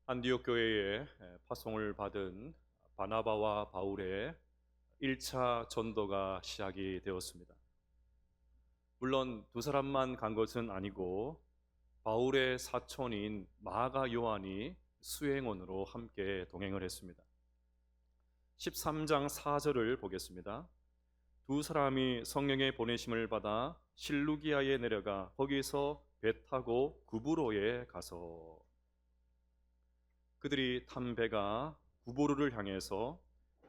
안디옥 교회에 파송을 받은 바나바와 바울의 1차 전도가 시작이 되었습니다. 물론 두 사람만 간 것은 아니고 바울의 사촌인 마가 요한이 수행원으로 함께 동행을 했습니다. 13장 4절을 보겠습니다. 두 사람이 성령의 보내심을 받아 실루기아에 내려가 거기서 배 타고 구브로에 가서, 그들이 탄 배가 구보르를 향해서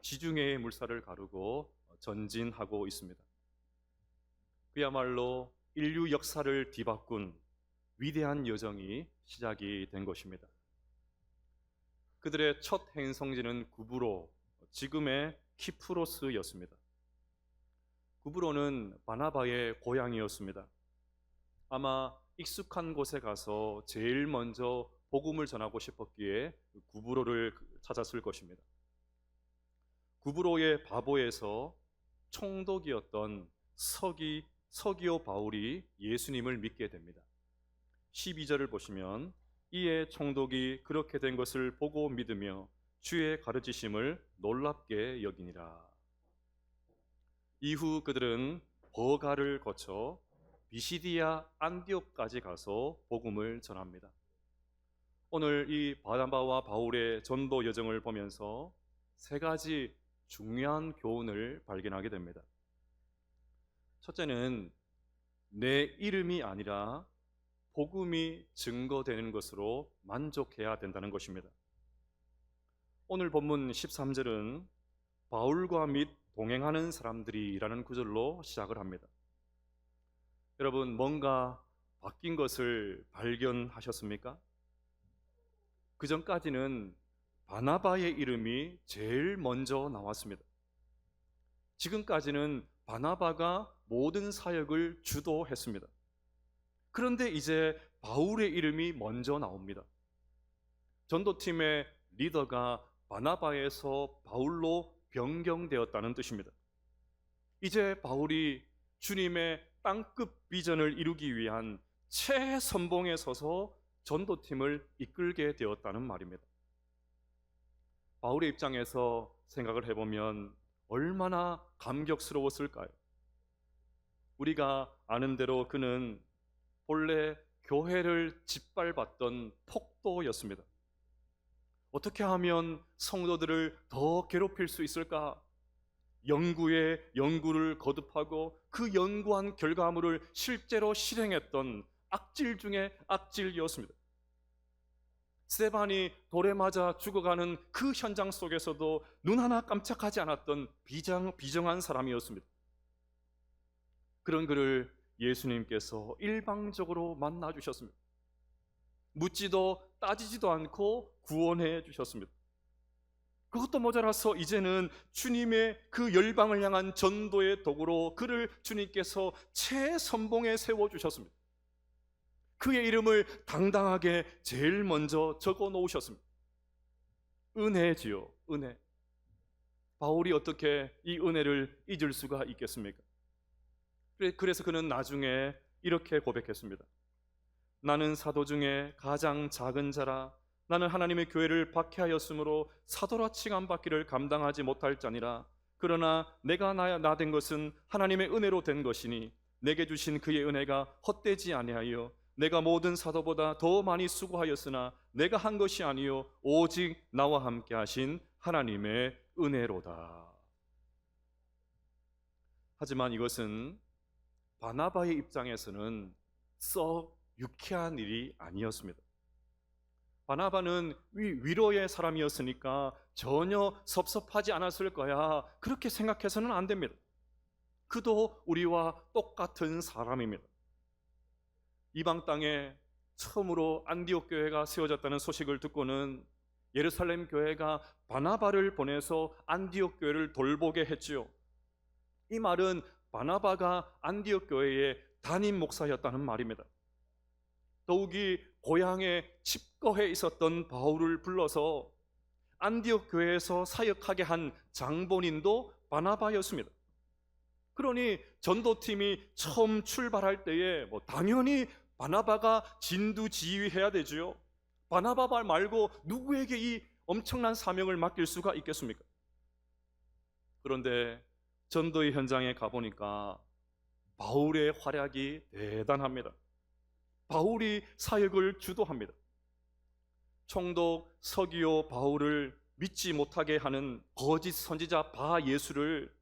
지중해의 물살을 가르고 전진하고 있습니다. 그야말로 인류 역사를 뒤바꾼 위대한 여정이 시작이 된 것입니다. 그들의 첫 행성지는 구브로, 지금의 키프로스였습니다. 구브로는 바나바의 고향이었습니다. 아마 익숙한 곳에 가서 제일 먼저 복음을 전하고 싶었기에 구브로를 찾았을 것입니다. 구브로의 바보에서 총독이었던 서기오 바울이 예수님을 믿게 됩니다. 12절을 보시면 이에 총독이 그렇게 된 것을 보고 믿으며 주의 가르치심을 놀랍게 여기니라. 이후 그들은 버가를 거쳐 비시디아 안디옥까지 가서 복음을 전합니다. 오늘 이 바나바와 바울의 전도 여정을 보면서 세 가지 중요한 교훈을 발견하게 됩니다. 첫째는 내 이름이 아니라 복음이 증거되는 것으로 만족해야 된다는 것입니다. 오늘 본문 13절은 바울과 및 동행하는 사람들이라는 구절로 시작을 합니다. 여러분, 뭔가 바뀐 것을 발견하셨습니까? 그 전까지는 바나바의 이름이 제일 먼저 나왔습니다. 지금까지는 바나바가 모든 사역을 주도했습니다. 그런데 이제 바울의 이름이 먼저 나옵니다. 전도팀의 리더가 바나바에서 바울로 변경되었다는 뜻입니다. 이제 바울이 주님의 땅끝 비전을 이루기 위한 최선봉에 서서 전도팀을 이끌게 되었다는 말입니다. 바울의 입장에서 생각을 해보면 얼마나 감격스러웠을까요? 우리가 아는 대로 그는 본래 교회를 짓밟았던 폭도였습니다. 어떻게 하면 성도들을 더 괴롭힐 수 있을까? 연구에 연구를 거듭하고 그 연구한 결과물을 실제로 실행했던 악질 중에 악질이었습니다. 스데반이 돌에 맞아 죽어가는 그 현장 속에서도 눈 하나 깜짝하지 않았던 비정한 사람이었습니다. 그런 그를 예수님께서 일방적으로 만나 주셨습니다. 묻지도 따지지도 않고 구원해 주셨습니다. 그것도 모자라서 이제는 주님의 그 열방을 향한 전도의 도구로 그를 주님께서 최선봉에 세워주셨습니다. 그의 이름을 당당하게 제일 먼저 적어 놓으셨습니다. 은혜지요, 은혜. 바울이 어떻게 이 은혜를 잊을 수가 있겠습니까? 그래서 그는 나중에 이렇게 고백했습니다. 나는 사도 중에 가장 작은 자라. 나는 하나님의 교회를 박해하였으므로 사도라 칭함받기를 감당하지 못할 자니라. 그러나 내가 나 된 것은 하나님의 은혜로 된 것이니 내게 주신 그의 은혜가 헛되지 아니하여 내가 모든 사도보다 더 많이 수고하였으나 내가 한 것이 아니요 오직 나와 함께 하신 하나님의 은혜로다. 하지만 이것은 바나바의 입장에서는 썩 유쾌한 일이 아니었습니다. 바나바는 위로의 사람이었으니까 전혀 섭섭하지 않았을 거야, 그렇게 생각해서는 안 됩니다. 그도 우리와 똑같은 사람입니다. 이방 땅에 처음으로 안디옥 교회가 세워졌다는 소식을 듣고는 예루살렘 교회가 바나바를 보내서 안디옥 교회를 돌보게 했지요. 이 말은 바나바가 안디옥 교회의 담임 목사였다는 말입니다. 더욱이 고향에 칩거해 있었던 바울을 불러서 안디옥 교회에서 사역하게 한 장본인도 바나바였습니다. 그러니 전도팀이 처음 출발할 때에 당연히 바나바가 진두지휘해야 되죠. 바나바 말고 누구에게 이 엄청난 사명을 맡길 수가 있겠습니까? 그런데 전도의 현장에 가보니까 바울의 활약이 대단합니다. 바울이 사역을 주도합니다. 총독 서기오 바울을 믿지 못하게 하는 거짓 선지자 바 예수를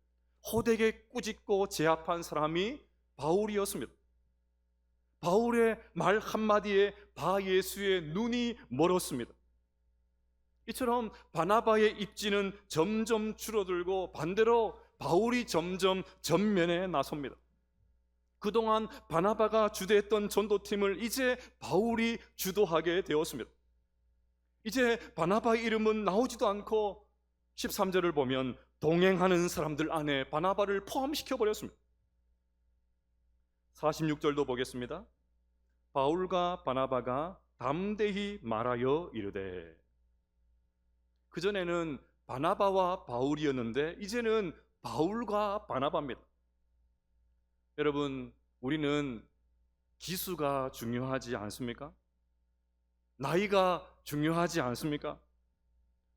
호되게 꾸짖고 제압한 사람이 바울이었습니다. 바울의 말 한마디에 바 예수의 눈이 멀었습니다. 이처럼 바나바의 입지는 점점 줄어들고 반대로 바울이 점점 전면에 나섭니다. 그동안 바나바가 주도했던 전도팀을 이제 바울이 주도하게 되었습니다. 이제 바나바의 이름은 나오지도 않고 13절을 보면 동행하는 사람들 안에 바나바를 포함시켜 버렸습니다. 46절도 보겠습니다. 바울과 바나바가 담대히 말하여 이르되. 그전에는 바나바와 바울이었는데 이제는 바울과 바나바입니다. 여러분, 우리는 기수가 중요하지 않습니까? 나이가 중요하지 않습니까?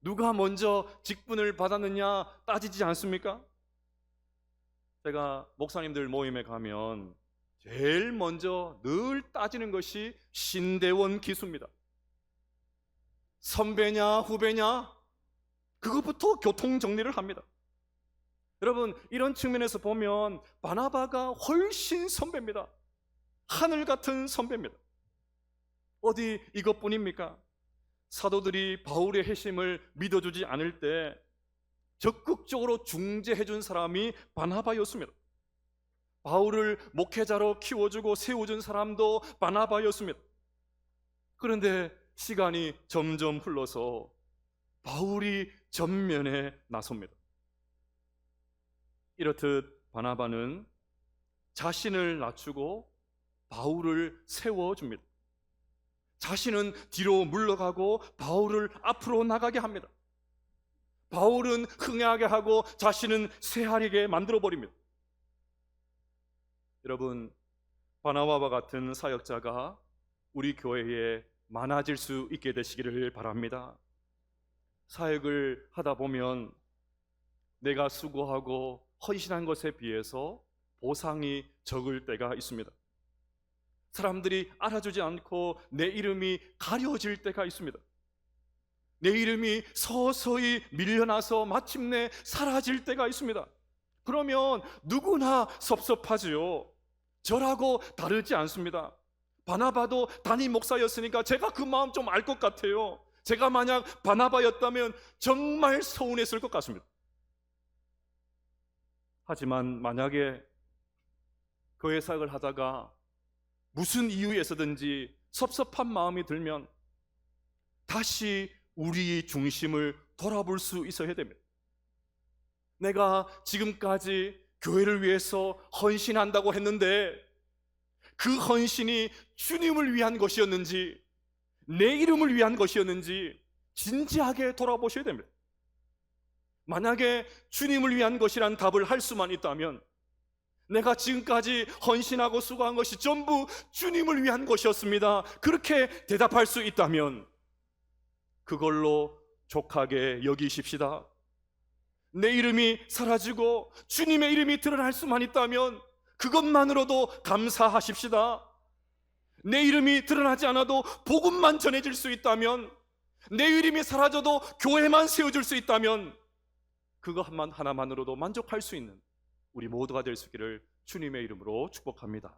누가 먼저 직분을 받았느냐 따지지 않습니까? 제가 목사님들 모임에 가면 제일 먼저 늘 따지는 것이 신대원 기수입니다. 선배냐 후배냐 그것부터 교통 정리를 합니다. 여러분, 이런 측면에서 보면 바나바가 훨씬 선배입니다. 하늘 같은 선배입니다. 어디 이것뿐입니까? 사도들이 바울의 회심을 믿어주지 않을 때 적극적으로 중재해준 사람이 바나바였습니다. 바울을 목회자로 키워주고 세워준 사람도 바나바였습니다. 그런데 시간이 점점 흘러서 바울이 전면에 나섭니다. 이렇듯 바나바는 자신을 낮추고 바울을 세워줍니다. 자신은 뒤로 물러가고 바울을 앞으로 나가게 합니다. 바울은 흥하게 하고 자신은 쇠하리게 만들어버립니다. 여러분, 바나바와 같은 사역자가 우리 교회에 많아질 수 있게 되시기를 바랍니다. 사역을 하다 보면 내가 수고하고 헌신한 것에 비해서 보상이 적을 때가 있습니다. 사람들이 알아주지 않고 내 이름이 가려질 때가 있습니다. 내 이름이 서서히 밀려나서 마침내 사라질 때가 있습니다. 그러면 누구나 섭섭하지요. 저라고 다르지 않습니다. 바나바도 담임 목사였으니까 제가 그 마음 좀 알 것 같아요. 제가 만약 바나바였다면 정말 서운했을 것 같습니다. 하지만 만약에 교회 사역을 하다가 무슨 이유에서든지 섭섭한 마음이 들면 다시 우리 중심을 돌아볼 수 있어야 됩니다. 내가 지금까지 교회를 위해서 헌신한다고 했는데 그 헌신이 주님을 위한 것이었는지 내 이름을 위한 것이었는지 진지하게 돌아보셔야 됩니다. 만약에 주님을 위한 것이란 답을 할 수만 있다면, 내가 지금까지 헌신하고 수고한 것이 전부 주님을 위한 것이었습니다, 그렇게 대답할 수 있다면 그걸로 족하게 여기십시다. 내 이름이 사라지고 주님의 이름이 드러날 수만 있다면 그것만으로도 감사하십시다. 내 이름이 드러나지 않아도 복음만 전해질 수 있다면, 내 이름이 사라져도 교회만 세워줄 수 있다면 그거 하나만으로도 만족할 수 있는 우리 모두가 될 수 있기를 주님의 이름으로 축복합니다.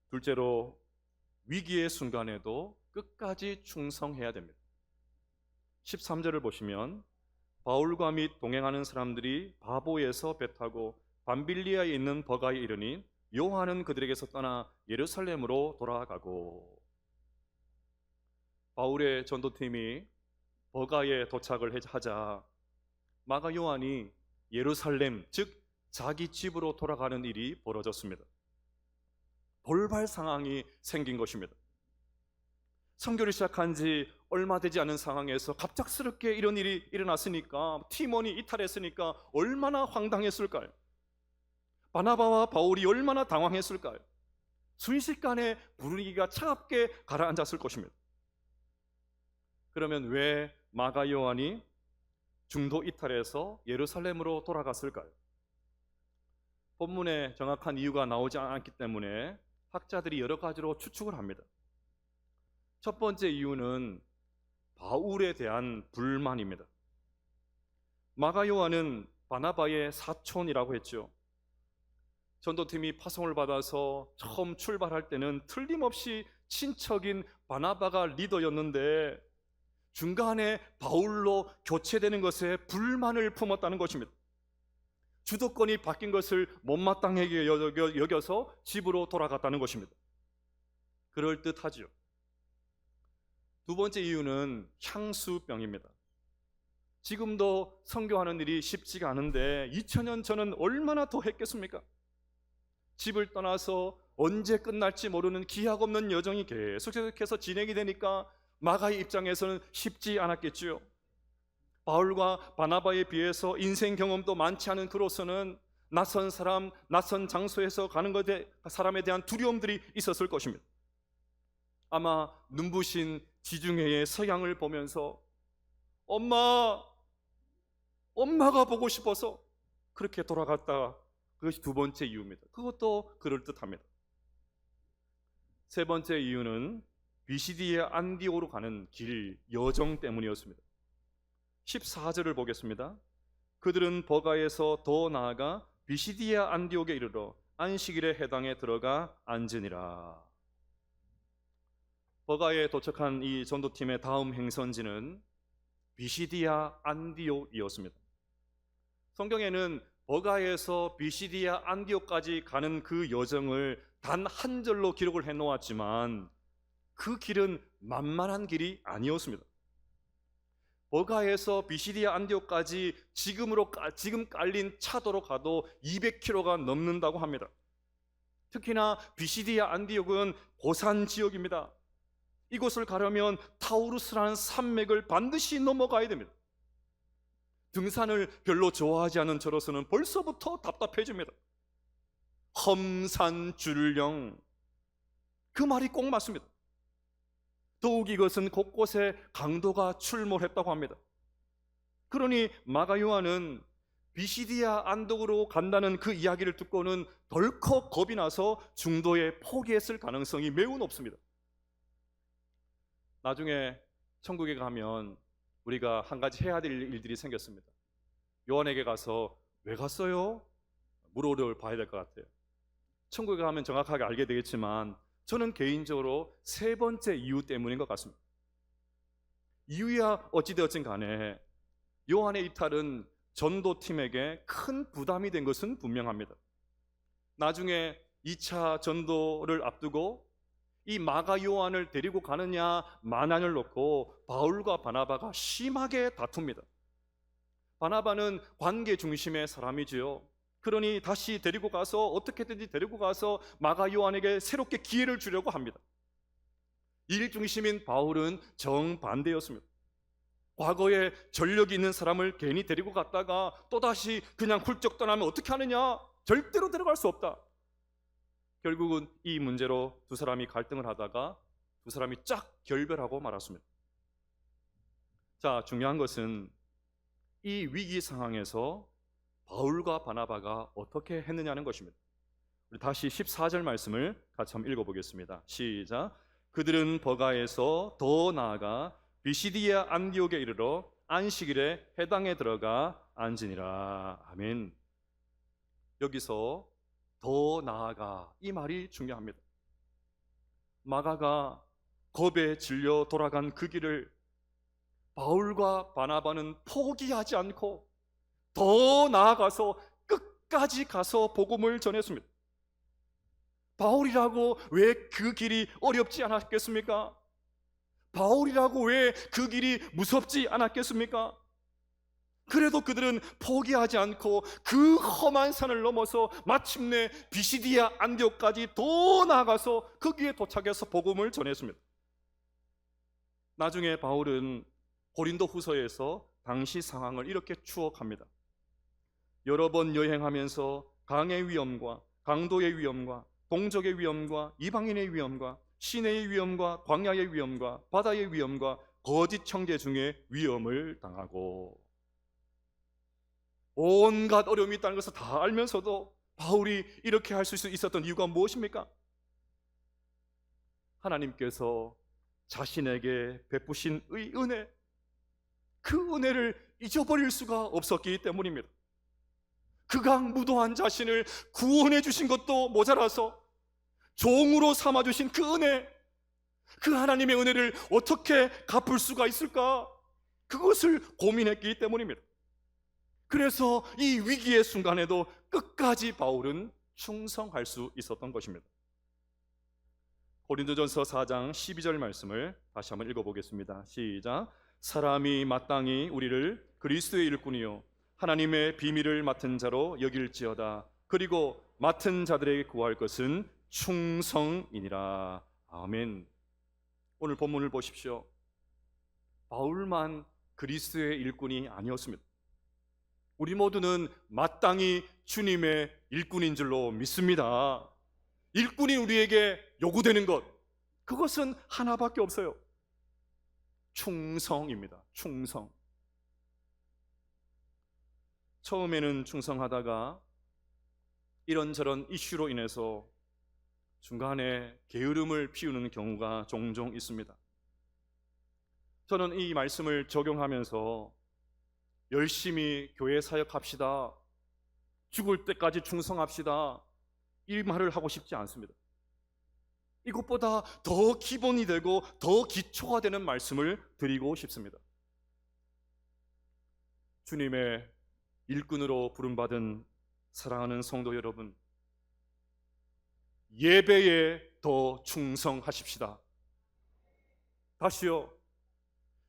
둘째로, 위기의 순간에도 끝까지 충성해야 됩니다. 13절을 보시면 바울과 및 동행하는 사람들이 바보에서 배 타고 밤빌리아에 있는 버가에 이르니 요한은 그들에게서 떠나 예루살렘으로 돌아가고. 바울의 전도팀이 버가에 도착을 하자 마가 요한이 예루살렘, 즉 자기 집으로 돌아가는 일이 벌어졌습니다. 돌발 상황이 생긴 것입니다. 선교를 시작한 지 얼마 되지 않은 상황에서 갑작스럽게 이런 일이 일어났으니까, 팀원이 이탈했으니까 얼마나 황당했을까요? 바나바와 바울이 얼마나 당황했을까요? 순식간에 분위기가 차갑게 가라앉았을 것입니다. 그러면 왜 마가 요한이 중도 이탈해서 예루살렘으로 돌아갔을까요? 본문에 정확한 이유가 나오지 않았기 때문에 학자들이 여러 가지로 추측을 합니다. 첫 번째 이유는 바울에 대한 불만입니다. 마가 요한은 바나바의 사촌이라고 했죠. 전도팀이 파송을 받아서 처음 출발할 때는 틀림없이 친척인 바나바가 리더였는데 중간에 바울로 교체되는 것에 불만을 품었다는 것입니다. 주도권이 바뀐 것을 못마땅하게 여겨서 집으로 돌아갔다는 것입니다. 그럴듯하지요. 두 번째 이유는 향수병입니다. 지금도 선교하는 일이 쉽지가 않은데 2000년 전은 얼마나 더 했겠습니까? 집을 떠나서 언제 끝날지 모르는 기약 없는 여정이 계속해서 진행이 되니까 마가의 입장에서는 쉽지 않았겠지요. 바울과 바나바에 비해서 인생 경험도 많지 않은 그로서는 낯선 사람, 낯선 장소에서 가는 것에 사람에 대한 두려움들이 있었을 것입니다. 아마 눈부신 지중해의 서양을 보면서 엄마가 보고 싶어서 그렇게 돌아갔다. 그것이 두 번째 이유입니다. 그것도 그럴듯합니다. 세 번째 이유는 비시디아 안디오로 가는 길 여정 때문이었습니다. 14절을 보겠습니다. 그들은 버가에서 더 나아가 비시디아 안디옥에 이르러 안식일의 해당에 들어가 앉으니라. 버가에 도착한 이 전도팀의 다음 행선지는 비시디아 안디옥이었습니다. 성경에는 버가에서 비시디아 안디옥까지 가는 그 여정을 단 한 절로 기록을 해놓았지만 그 길은 만만한 길이 아니었습니다. 버가에서 비시디아 안디옥까지 지금 깔린 차도로 가도 200km가 넘는다고 합니다. 특히나 비시디아 안디옥은 고산 지역입니다. 이곳을 가려면 타우루스라는 산맥을 반드시 넘어가야 됩니다. 등산을 별로 좋아하지 않은 저로서는 벌써부터 답답해집니다. 험산줄령, 그 말이 꼭 맞습니다. 더욱 이것은 곳곳에 강도가 출몰했다고 합니다. 그러니 마가 요한은 비시디아 안독으로 간다는 그 이야기를 듣고는 덜컥 겁이 나서 중도에 포기했을 가능성이 매우 높습니다. 나중에 천국에 가면 우리가 한 가지 해야 될 일들이 생겼습니다. 요한에게 가서 왜 갔어요? 물어봐야 될 것 같아요. 천국에 가면 정확하게 알게 되겠지만 저는 개인적으로 세 번째 이유 때문인 것 같습니다. 이유야 어찌되었든 간에 요한의 이탈은 전도팀에게 큰 부담이 된 것은 분명합니다. 나중에 2차 전도를 앞두고 이 마가 요한을 데리고 가느냐 마냐를 놓고 바울과 바나바가 심하게 다툽니다. 바나바는 관계 중심의 사람이지요. 그러니 다시 데리고 가서 어떻게든지 데리고 가서 마가 요한에게 새롭게 기회를 주려고 합니다. 일 중심인 바울은 정반대였습니다. 과거에 전력이 있는 사람을 괜히 데리고 갔다가 또다시 그냥 훌쩍 떠나면 어떻게 하느냐? 절대로 데려갈 수 없다. 결국은 이 문제로 두 사람이 갈등을 하다가 두 사람이 쫙 결별하고 말았습니다. 자, 중요한 것은 이 위기 상황에서 바울과 바나바가 어떻게 했느냐는 것입니다. 우리 다시 14절 말씀을 같이 한번 읽어보겠습니다. 시작. 그들은 버가에서 더 나아가 비시디아 안디옥에 이르러 안식일에 해당에 들어가 앉으니라. 아멘. 여기서 더 나아가, 이 말이 중요합니다. 마가가 겁에 질려 돌아간 그 길을 바울과 바나바는 포기하지 않고 더 나아가서 끝까지 가서 복음을 전했습니다. 바울이라고 왜 그 길이 어렵지 않았겠습니까? 바울이라고 왜 그 길이 무섭지 않았겠습니까? 그래도 그들은 포기하지 않고 그 험한 산을 넘어서 마침내 비시디아 안디옥까지 더 나아가서 거기에 도착해서 복음을 전했습니다. 나중에 바울은 고린도 후서에서 당시 상황을 이렇게 추억합니다. 여러 번 여행하면서 강의 위험과 강도의 위험과 동족의 위험과 이방인의 위험과 시내의 위험과 광야의 위험과 바다의 위험과 거짓 청제 중에 위험을 당하고 온갖 어려움이 있다는 것을 다 알면서도 바울이 이렇게 할 수 있었던 이유가 무엇입니까? 하나님께서 자신에게 베푸신 의 은혜, 그 은혜를 잊어버릴 수가 없었기 때문입니다. 극악 무도한 자신을 구원해 주신 것도 모자라서 종으로 삼아 주신 그 은혜, 그 하나님의 은혜를 어떻게 갚을 수가 있을까? 그것을 고민했기 때문입니다. 그래서 이 위기의 순간에도 끝까지 바울은 충성할 수 있었던 것입니다. 고린도전서 4장 12절 말씀을 다시 한번 읽어보겠습니다. 시작. 사람이 마땅히 우리를 그리스도의 일꾼이요 하나님의 비밀을 맡은 자로 여길지어다. 그리고 맡은 자들에게 구할 것은 충성이니라. 아멘. 오늘 본문을 보십시오. 바울만 그리스도의 일꾼이 아니었습니다. 우리 모두는 마땅히 주님의 일꾼인 줄로 믿습니다. 일꾼이 우리에게 요구되는 것, 그것은 하나밖에 없어요. 충성입니다. 충성. 처음에는 충성하다가 이런저런 이슈로 인해서 중간에 게으름을 피우는 경우가 종종 있습니다. 저는 이 말씀을 적용하면서 열심히 교회 사역합시다, 죽을 때까지 충성합시다, 이 말을 하고 싶지 않습니다. 이것보다 더 기본이 되고 더 기초가 되는 말씀을 드리고 싶습니다. 주님의 일꾼으로 부름받은 사랑하는 성도 여러분, 예배에 더 충성하십시다. 다시요.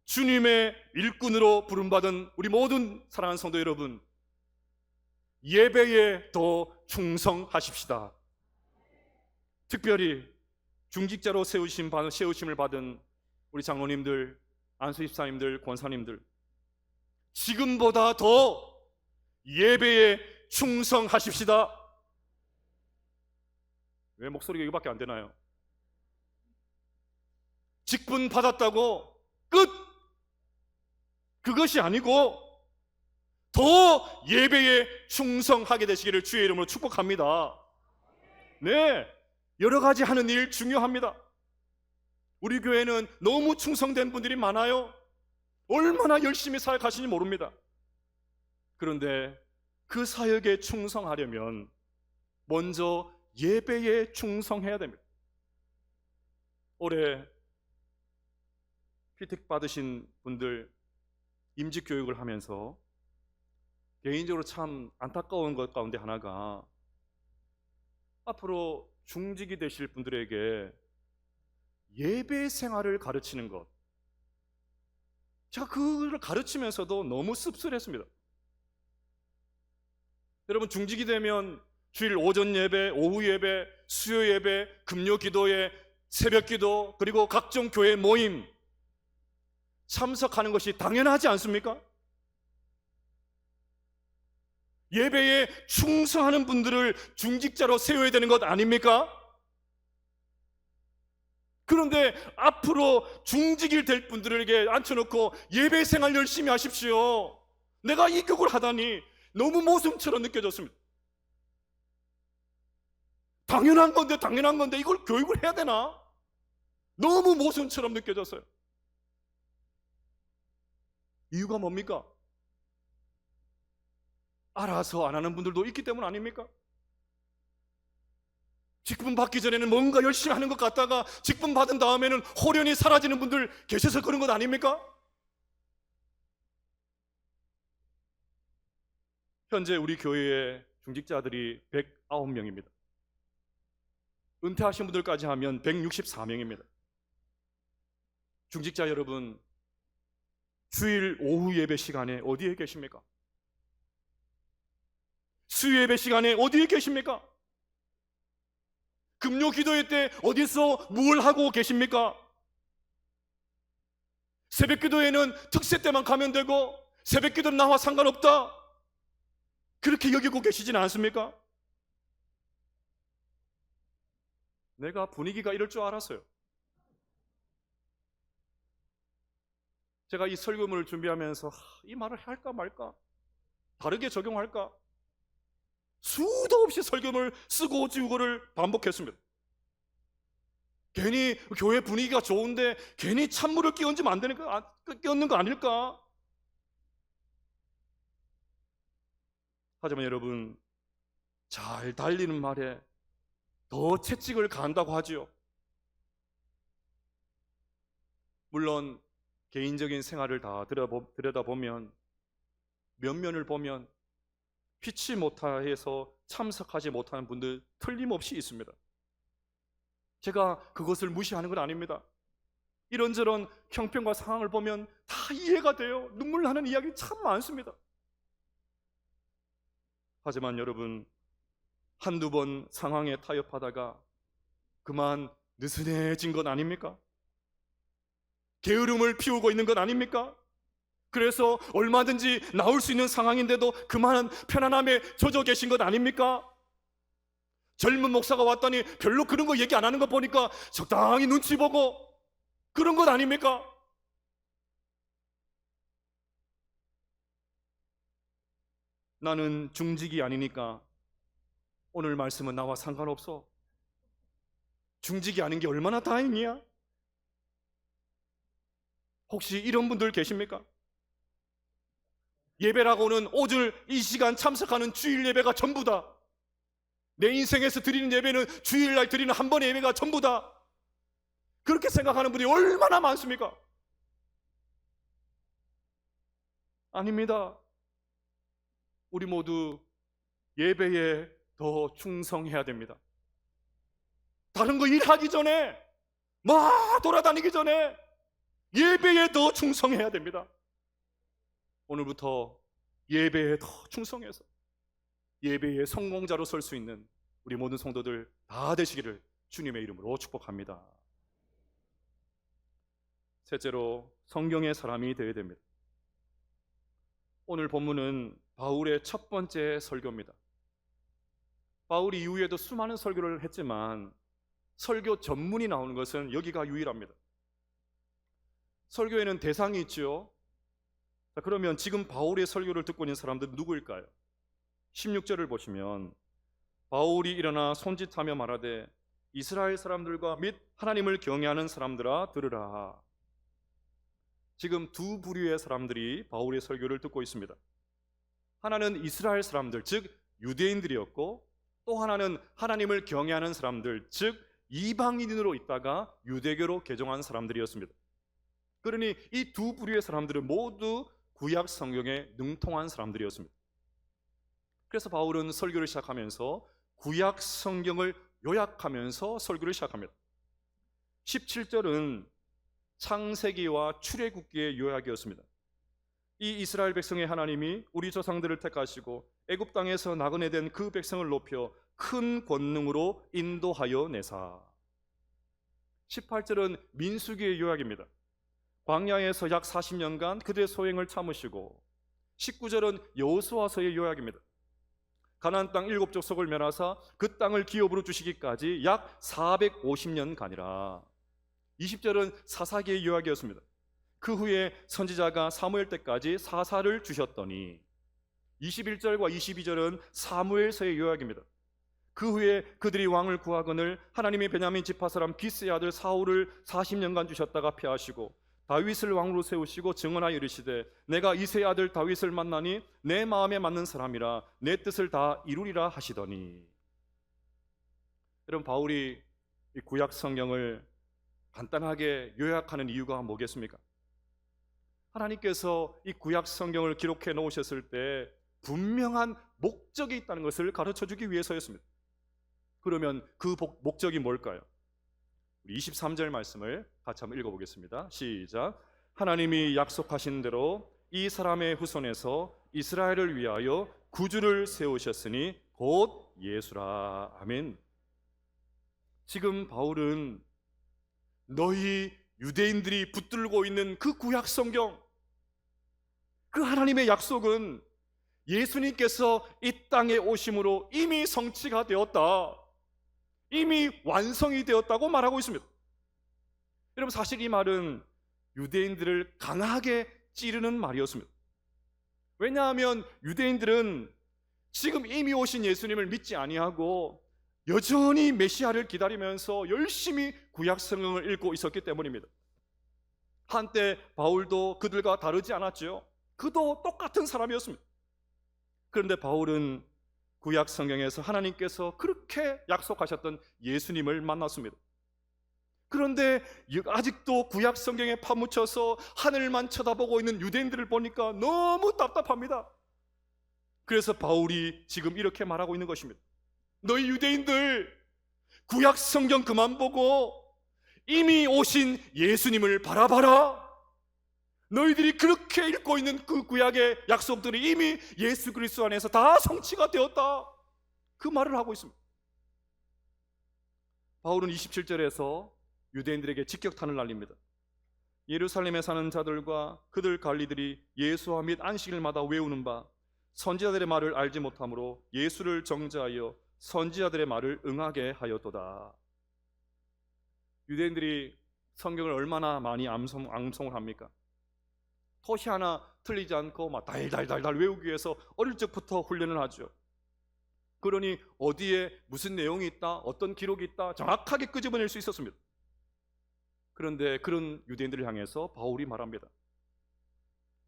주님의 일꾼으로 부름받은 우리 모든 사랑하는 성도 여러분, 예배에 더 충성하십시다. 특별히 중직자로 세우심을 받은 우리 장로님들, 안수집사님들, 권사님들, 지금보다 더 예배에 충성하십시다. 왜 목소리가 이거밖에 안 되나요? 직분 받았다고 끝! 그것이 아니고 더 예배에 충성하게 되시기를 주의 이름으로 축복합니다. 네, 여러 가지 하는 일 중요합니다. 우리 교회는 너무 충성된 분들이 많아요. 얼마나 열심히 사역하시는지 모릅니다. 그런데 그 사역에 충성하려면 먼저 예배에 충성해야 됩니다. 올해 피택 받으신 분들 임직 교육을 하면서 개인적으로 참 안타까운 것 가운데 하나가, 앞으로 중직이 되실 분들에게 예배 생활을 가르치는 것, 제가 그걸 가르치면서도 너무 씁쓸했습니다. 여러분, 중직이 되면 주일 오전 예배, 오후 예배, 수요 예배, 금요 기도회, 새벽 기도, 그리고 각종 교회 모임 참석하는 것이 당연하지 않습니까? 예배에 충성하는 분들을 중직자로 세워야 되는 것 아닙니까? 그런데 앞으로 중직이 될 분들에게 앉혀놓고 예배 생활 열심히 하십시오, 내가 이 교육을 하다니 너무 모순처럼 느껴졌습니다. 당연한 건데 이걸 교육을 해야 되나? 너무 모순처럼 느껴졌어요. 이유가 뭡니까? 알아서 안 하는 분들도 있기 때문 아닙니까? 직분 받기 전에는 뭔가 열심히 하는 것 같다가 직분 받은 다음에는 호련히 사라지는 분들 계셔서 그런 것 아닙니까? 현재 우리 교회의 중직자들이 109명입니다. 은퇴하신 분들까지 하면 164명입니다. 중직자 여러분, 주일 오후 예배 시간에 어디에 계십니까? 수요 예배 시간에 어디에 계십니까? 금요 기도회 때 어디서 뭘 하고 계십니까? 새벽 기도회는 특세 때만 가면 되고 새벽 기도는 나와 상관없다, 그렇게 여기고 계시지는 않습니까? 내가 분위기가 이럴 줄 알았어요. 제가 이 설교문을 준비하면서 이 말을 할까 말까, 다르게 적용할까, 수도 없이 설교문을 쓰고 지우고를 반복했습니다. 괜히 교회 분위기가 좋은데 괜히 찬물을 끼얹으면 안 되니까, 끼얹는 거 아닐까? 하지만 여러분, 잘 달리는 말에 더 채찍을 가한다고 하지요. 물론 개인적인 생활을 다 들여다보면, 면면을 보면 피치 못해서 참석하지 못하는 분들 틀림없이 있습니다. 제가 그것을 무시하는 건 아닙니다. 이런저런 형편과 상황을 보면 다 이해가 돼요. 눈물 나는 이야기 참 많습니다. 하지만 여러분, 한두 번 상황에 타협하다가 그만 느슨해진 건 아닙니까? 게으름을 피우고 있는 건 아닙니까? 그래서 얼마든지 나올 수 있는 상황인데도 그만한 편안함에 젖어 계신 것 아닙니까? 젊은 목사가 왔더니 별로 그런 거 얘기 안 하는 거 보니까 적당히 눈치 보고 그런 것 아닙니까? 나는 중직이 아니니까 오늘 말씀은 나와 상관없어. 중직이 아닌 게 얼마나 다행이야? 혹시 이런 분들 계십니까? 예배라고는 오늘 이 시간 참석하는 주일 예배가 전부다. 내 인생에서 드리는 예배는 주일날 드리는 한 번의 예배가 전부다. 그렇게 생각하는 분이 얼마나 많습니까? 아닙니다. 우리 모두 예배에 더 충성해야 됩니다. 다른 거 일하기 전에, 막 돌아다니기 전에 예배에 더 충성해야 됩니다. 오늘부터 예배에 더 충성해서 예배의 성공자로 설 수 있는 우리 모든 성도들 다 되시기를 주님의 이름으로 축복합니다. 셋째로, 성경의 사람이 되어야 됩니다. 오늘 본문은 바울의 첫 번째 설교입니다. 바울이 이후에도 수많은 설교를 했지만 설교 전문이 나오는 것은 여기가 유일합니다. 설교에는 대상이 있죠. 자, 그러면 지금 바울의 설교를 듣고 있는 사람들은 누구일까요? 16절을 보시면 바울이 일어나 손짓하며 말하되 이스라엘 사람들과 및 하나님을 경외하는 사람들아 들으라. 지금 두 부류의 사람들이 바울의 설교를 듣고 있습니다. 하나는 이스라엘 사람들, 즉 유대인들이었고, 또 하나는 하나님을 경외하는 사람들, 즉 이방인으로 있다가 유대교로 개종한 사람들이었습니다. 그러니 이 두 부류의 사람들은 모두 구약 성경에 능통한 사람들이었습니다. 그래서 바울은 설교를 시작하면서 구약 성경을 요약하면서 설교를 시작합니다. 17절은 창세기와 출애굽기의 요약이었습니다. 이 이스라엘 백성의 하나님이 우리 조상들을 택하시고 애굽 땅에서 나그네 된 그 백성을 높여 큰 권능으로 인도하여 내사. 18절은 민수기의 요약입니다. 광야에서 약 40년간 그들의 소행을 참으시고, 19절은 여호수아서의 요약입니다. 가나안 땅 7족속을 멸하사 그 땅을 기업으로 주시기까지 약 450년간이라. 20절은 사사기의 요약이었습니다. 그 후에 선지자가 사무엘 때까지 사사를 주셨더니. 21절과 22절은 사무엘서의 요약입니다. 그 후에 그들이 왕을 구하거늘 하나님이 베냐민 지파 사람 기스의 아들 사울을 40년간 주셨다가 패하시고 다윗을 왕으로 세우시고 증언하여 이르시되 내가 이새의 아들 다윗을 만나니 내 마음에 맞는 사람이라 내 뜻을 다 이루리라 하시더니. 여러분, 바울이 이 구약 성경을 간단하게 요약하는 이유가 뭐겠습니까? 하나님께서 이 구약 성경을 기록해 놓으셨을 때 분명한 목적이 있다는 것을 가르쳐 주기 위해서였습니다. 그러면 그 목적이 뭘까요? 23절 말씀을 같이 한번 읽어보겠습니다. 시작. 하나님이 약속하신 대로 이 사람의 후손에서 이스라엘을 위하여 구주를 세우셨으니 곧 예수라. 아멘. 지금 바울은 너희 유대인들이 붙들고 있는 그 구약 성경, 그 하나님의 약속은 예수님께서 이 땅에 오심으로 이미 성취가 되었다. 이미 완성이 되었다고 말하고 있습니다. 여러분, 사실 이 말은 유대인들을 강하게 찌르는 말이었습니다. 왜냐하면 유대인들은 지금 이미 오신 예수님을 믿지 아니하고 여전히 메시아를 기다리면서 열심히 구약 성경을 읽고 있었기 때문입니다. 한때 바울도 그들과 다르지 않았죠. 그도 똑같은 사람이었습니다. 그런데 바울은 구약 성경에서 하나님께서 그렇게 약속하셨던 예수님을 만났습니다. 그런데 아직도 구약 성경에 파묻혀서 하늘만 쳐다보고 있는 유대인들을 보니까 너무 답답합니다. 그래서 바울이 지금 이렇게 말하고 있는 것입니다. 너희 유대인들, 구약 성경 그만 보고 이미 오신 예수님을 바라봐라. 너희들이 그렇게 읽고 있는 그 구약의 약속들이 이미 예수 그리스도 안에서 다 성취가 되었다. 그 말을 하고 있습니다. 바울은 27절에서 유대인들에게 직격탄을 날립니다. 예루살렘에 사는 자들과 그들 관리들이 예수와 및 안식일마다 외우는 바 선지자들의 말을 알지 못하므로 예수를 정죄하여 선지자들의 말을 응하게 하였도다. 유대인들이 성경을 얼마나 많이 암송을 합니까? 토시 하나 틀리지 않고 막 달달달달 외우기 위해서 어릴 적부터 훈련을 하죠. 그러니 어디에 무슨 내용이 있다, 어떤 기록이 있다 정확하게 끄집어낼 수 있었습니다. 그런데 그런 유대인들을 향해서 바울이 말합니다.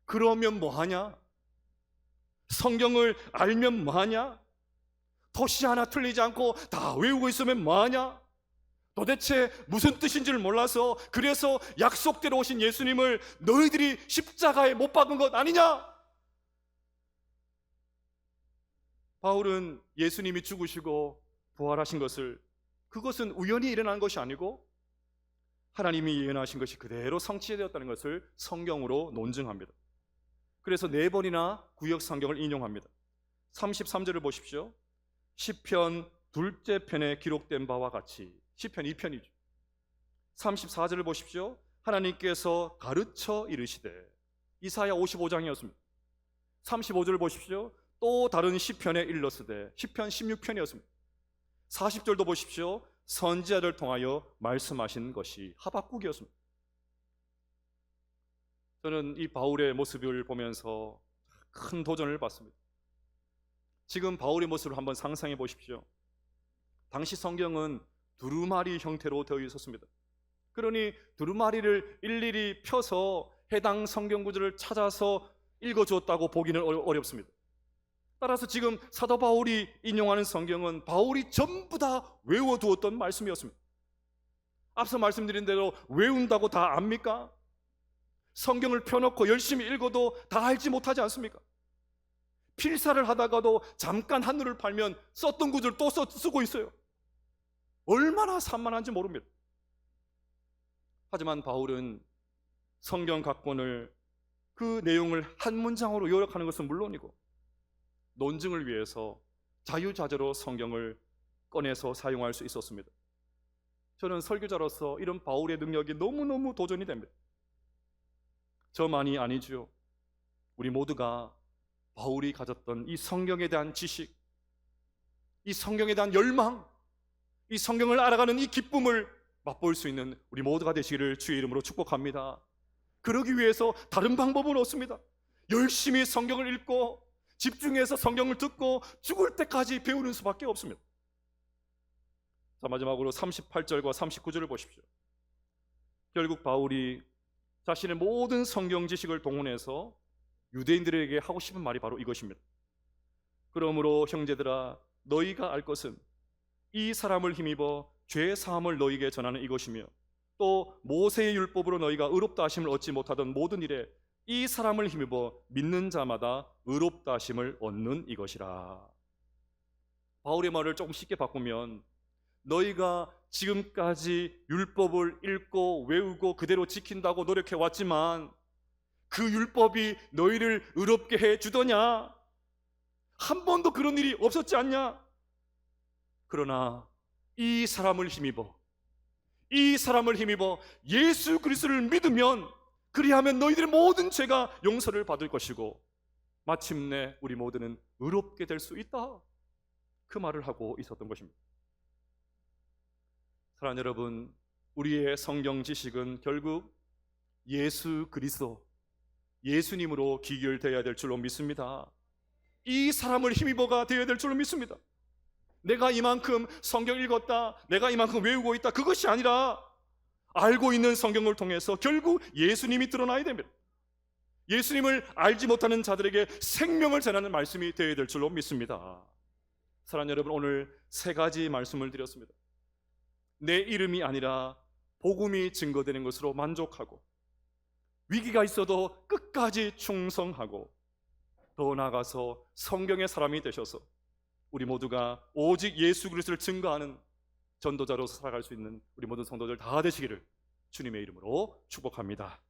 그러면 뭐하냐? 성경을 알면 뭐하냐? 토시 하나 틀리지 않고 다 외우고 있으면 뭐하냐? 도대체 무슨 뜻인 줄 몰라서 그래서 약속대로 오신 예수님을 너희들이 십자가에 못 박은 것 아니냐? 바울은 예수님이 죽으시고 부활하신 것을, 그것은 우연히 일어난 것이 아니고 하나님이 예언하신 것이 그대로 성취되었다는 것을 성경으로 논증합니다. 그래서 4번이나 구역 성경을 인용합니다. 33절을 보십시오. 시편 둘째 편에 기록된 바와 같이, 시편 2편이죠. 34절을 보십시오. 하나님께서 가르쳐 이르시되, 이사야 55장이었습니다. 35절을 보십시오. 또 다른 시편에 일렀으되, 시편 16편이었습니다. 40절도 보십시오. 선지자를 통하여 말씀하신 것이 하박국이었습니다. 저는 이 바울의 모습을 보면서 큰 도전을 받습니다. 지금 바울의 모습을 한번 상상해 보십시오. 당시 성경은 두루마리 형태로 되어 있었습니다. 그러니 두루마리를 일일이 펴서 해당 성경 구절을 찾아서 읽어주었다고 보기는 어렵습니다. 따라서 지금 사도 바울이 인용하는 성경은 바울이 전부 다 외워두었던 말씀이었습니다. 앞서 말씀드린 대로 외운다고 다 압니까? 성경을 펴놓고 열심히 읽어도 다 알지 못하지 않습니까? 필사를 하다가도 잠깐 한눈을 팔면 썼던 구절 또 쓰고 있어요. 얼마나 산만한지 모릅니다. 하지만 바울은 성경 각본을, 그 내용을 한 문장으로 요약하는 것은 물론이고 논증을 위해서 자유자재로 성경을 꺼내서 사용할 수 있었습니다. 저는 설교자로서 이런 바울의 능력이 너무너무 도전이 됩니다. 저만이 아니죠. 우리 모두가 바울이 가졌던 이 성경에 대한 지식, 이 성경에 대한 열망, 이 성경을 알아가는 이 기쁨을 맛볼 수 있는 우리 모두가 되시기를 주의 이름으로 축복합니다. 그러기 위해서 다른 방법은 없습니다. 열심히 성경을 읽고 집중해서 성경을 듣고 죽을 때까지 배우는 수밖에 없습니다. 자, 마지막으로 38절과 39절을 보십시오. 결국 바울이 자신의 모든 성경 지식을 동원해서 유대인들에게 하고 싶은 말이 바로 이것입니다. 그러므로 형제들아, 너희가 알 것은 이 사람을 힘입어 죄 사함을 너희에게 전하는 이것이며, 또 모세의 율법으로 너희가 의롭다 하심을 얻지 못하던 모든 일에 이 사람을 힘입어 믿는 자마다 의롭다 하심을 얻는 이것이라. 바울의 말을 조금 쉽게 바꾸면, 너희가 지금까지 율법을 읽고 외우고 그대로 지킨다고 노력해 왔지만 그 율법이 너희를 의롭게 해 주더냐? 한 번도 그런 일이 없었지 않냐? 그러나 이 사람을 힘입어 예수 그리스도를 믿으면, 그리하면 너희들의 모든 죄가 용서를 받을 것이고 마침내 우리 모두는 의롭게 될 수 있다. 그 말을 하고 있었던 것입니다. 사랑하는 여러분, 우리의 성경 지식은 결국 예수 그리스도, 예수님으로 기결되어야 될 줄로 믿습니다. 이 사람을 힘입어가 되어야 될 줄로 믿습니다. 내가 이만큼 성경 읽었다, 내가 이만큼 외우고 있다, 그것이 아니라 알고 있는 성경을 통해서 결국 예수님이 드러나야 됩니다. 예수님을 알지 못하는 자들에게 생명을 전하는 말씀이 되어야 될 줄로 믿습니다. 사랑하는 여러분, 오늘 세 가지 말씀을 드렸습니다. 내 이름이 아니라 복음이 증거되는 것으로 만족하고, 위기가 있어도 끝까지 충성하고, 더 나아가서 성경의 사람이 되셔서 우리 모두가 오직 예수 그리스도를 증거하는 전도자로 살아갈 수 있는 우리 모든 성도들 다 되시기를 주님의 이름으로 축복합니다.